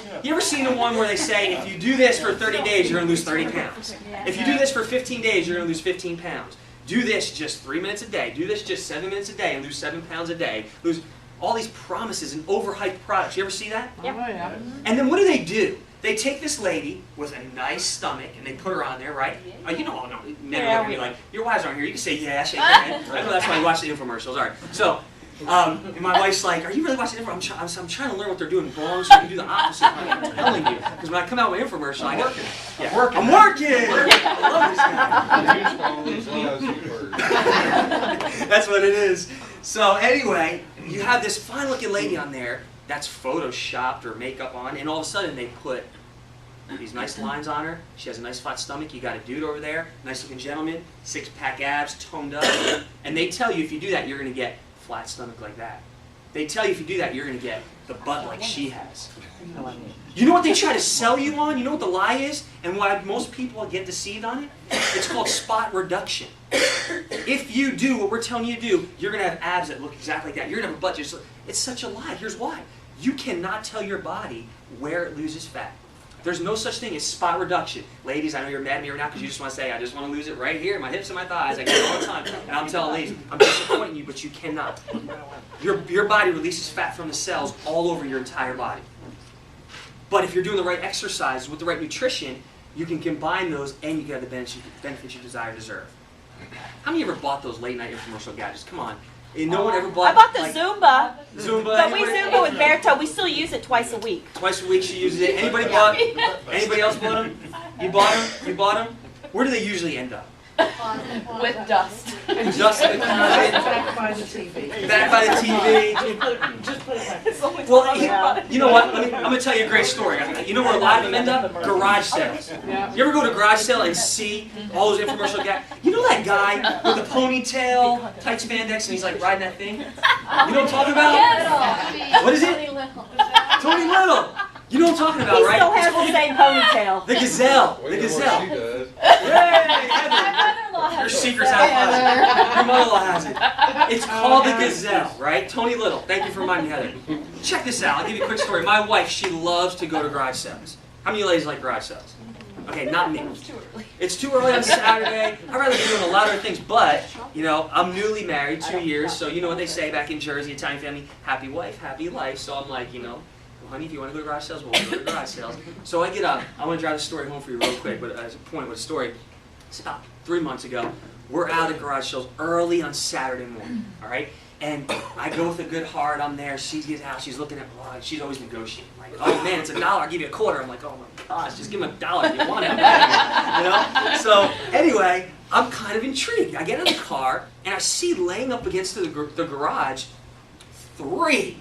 ladies? You ever seen the one where they say, if you do this for 30 days, you're going to lose 30 pounds. If you do this for 15 days, you're going to lose 15 pounds. Do this just 3 minutes a day. Do this just 7 minutes a day and lose 7 pounds a day. Lose all these promises and overhyped products. You ever see that? Yeah. And then what do? They take this lady with a nice stomach and they put her on there, right? You know, men are looking at me like, your wives aren't here. You can say, yeah, shake your head. I know that's why you watch the infomercials. All right. So, and my wife's like, are you really watching the infomercial? I'm trying to learn what they're doing wrong so I can do the opposite. I'm telling you. Because when I come out with an infomercial, I'm working. Yeah. I'm working! I love this guy. That's what it is. So anyway, you have this fine looking lady on there that's photoshopped or makeup on, and all of a sudden they put these nice lines on her. She has a nice flat stomach. You got a dude over there, nice looking gentleman, 6-pack abs, toned up. And they tell you if you do that, you're going to get flat stomach like that. They tell you if you do that, you're going to get the butt like she has. You know what they try to sell you on? You know what the lie is? And why most people get deceived on it? It's called spot reduction. If you do what we're telling you to do, you're going to have abs that look exactly like that. You're going to have a butt just like, it's such a lie. Here's why. You cannot tell your body where it loses fat. There's no such thing as spot reduction. Ladies, I know you're mad at me right now because you just want to say, I just want to lose it right here, my hips and my thighs. I get it all the time. And I'm telling ladies, I'm disappointing you, but you cannot. Your body releases fat from the cells all over your entire body. But if you're doing the right exercises with the right nutrition, you can combine those and you get the benefits you desire to deserve. How many ever bought those late night infomercial gadgets? Come on. No one ever bought. I bought the like, Zumba. Zumba. But we Zumba with Berto. We still use it twice a week. Twice a week she uses it. Anybody bought? Anybody else bought them? You bought them? You bought them? Where do they usually end up? With dust. Dust in the closet. Back by the TV. Back by the TV. Just put it back. Well, you know what? I'm going to tell you a great story. You know where a lot of them end up? Garage sales. You ever go to a garage sale and see all those infomercial guys? You know that guy with the ponytail, tight spandex, and he's like riding that thing? You know what I'm talking about? What is it? Tony Little. You know what I'm talking about, He right? still has the same ponytail. The gazelle. The gazelle. Yay, Heather. Your secret's out closet. Your mother-in-law has it. It's called the gazelle, right? Tony Little. Thank you for reminding me, Heather. Check this out. I'll give you a quick story. My wife, she loves to go to garage sales. How many ladies like garage sales? Okay, not me. It's too early. It's too early on Saturday. I'd rather be doing a lot of things, but, you know, I'm newly married, 2 years, so you know what they say back in Jersey, Italian family, happy wife, happy life. So I'm like, you know, honey, if you want to go to garage sales, we'll go to garage sales. So I get up. I want to drive the story home for you real quick, but as a point with a story, it's about 3 months ago. We're out at garage sales early on Saturday morning, all right? And I go with a good heart. I'm there. She gets out. She's looking at, well, she's always negotiating. Like, oh, man, it's $1. I'll give you a quarter. I'm like, oh, my gosh, just give him $1 if you want it. You know? So anyway, I'm kind of intrigued. I get in the car, and I see laying up against the garage three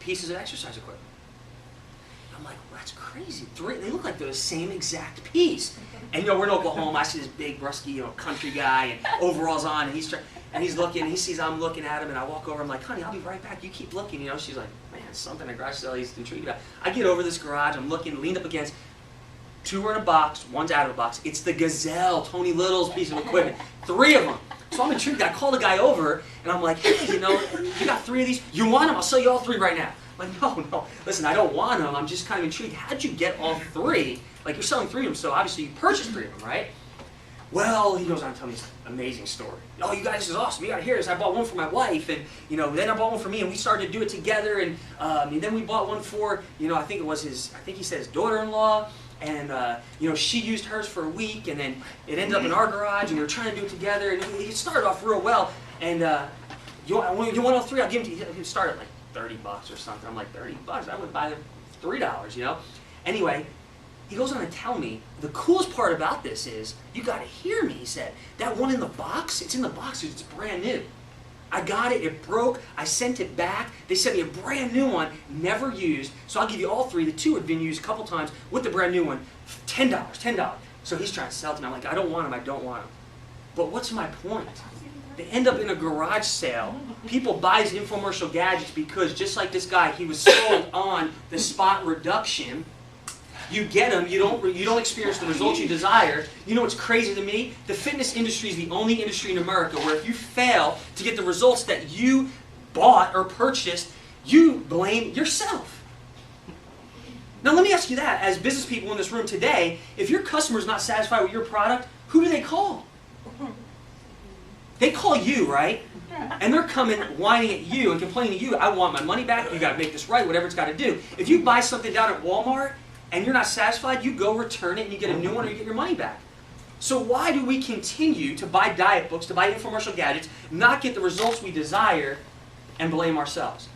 pieces of exercise equipment. I'm like, well, that's crazy. They look like they're the same exact piece. And you know, we're in Oklahoma. I see this big, brusky, you know, country guy, and overalls on, and he's looking. And he sees I'm looking at him, and I walk over. I'm like, honey, I'll be right back. You keep looking. You know, she's like, man, something at garage sale he's intrigued about. I get over this garage. I'm looking, leaned up against. 2 are in a box. 1's out of a box. It's the Gazelle, Tony Little's piece of equipment. 3 of them. So I'm intrigued. I call the guy over, and I'm like, hey, you know, you got 3 of these? You want them? I'll sell you all 3 right now. I'm like, no. Listen, I don't want them. I'm just kind of intrigued. How'd you get all 3? Like, you're selling 3 of them, so obviously you purchased 3 of them, right? Well, he goes on to tell me this amazing story. Oh, you guys, this is awesome. You got to hear this. I bought one for my wife, and, you know, then I bought one for me, and we started to do it together, and then we bought one for, you know, I think he said his daughter-in-law, and, you know, she used hers for a week, and then it ended up in our garage, and we were trying to do it together, and it started off real well, and you want all 3? I'll give them to you. He started at like $30 or something. I'm like, $30? I would buy them for $3, you know? Anyway, he goes on to tell me, the coolest part about this is, you got to hear me, he said. That one in the box, it's in the box, it's brand new. I got it, it broke, I sent it back, they sent me a brand new one, never used, so I'll give you all 3, the 2 had been used a couple times with the brand new one, $10. So he's trying to sell it to me, I'm like, I don't want them, I don't want them. But what's my point? They end up in a garage sale, people buy these infomercial gadgets because just like this guy, he was sold on the spot reduction. You get them, you don't experience the results you desire. You know what's crazy to me? The fitness industry is the only industry in America where if you fail to get the results that you bought or purchased, you blame yourself. Now let me ask you that, as business people in this room today, if your customer's not satisfied with your product, who do they call? They call you, right? And they're coming whining at you and complaining to you, I want my money back, you got to make this right, whatever it's got to do. If you buy something down at Walmart and you're not satisfied, you go return it and you get a new one or you get your money back. So why do we continue to buy diet books, to buy infomercial gadgets, not get the results we desire, and blame ourselves?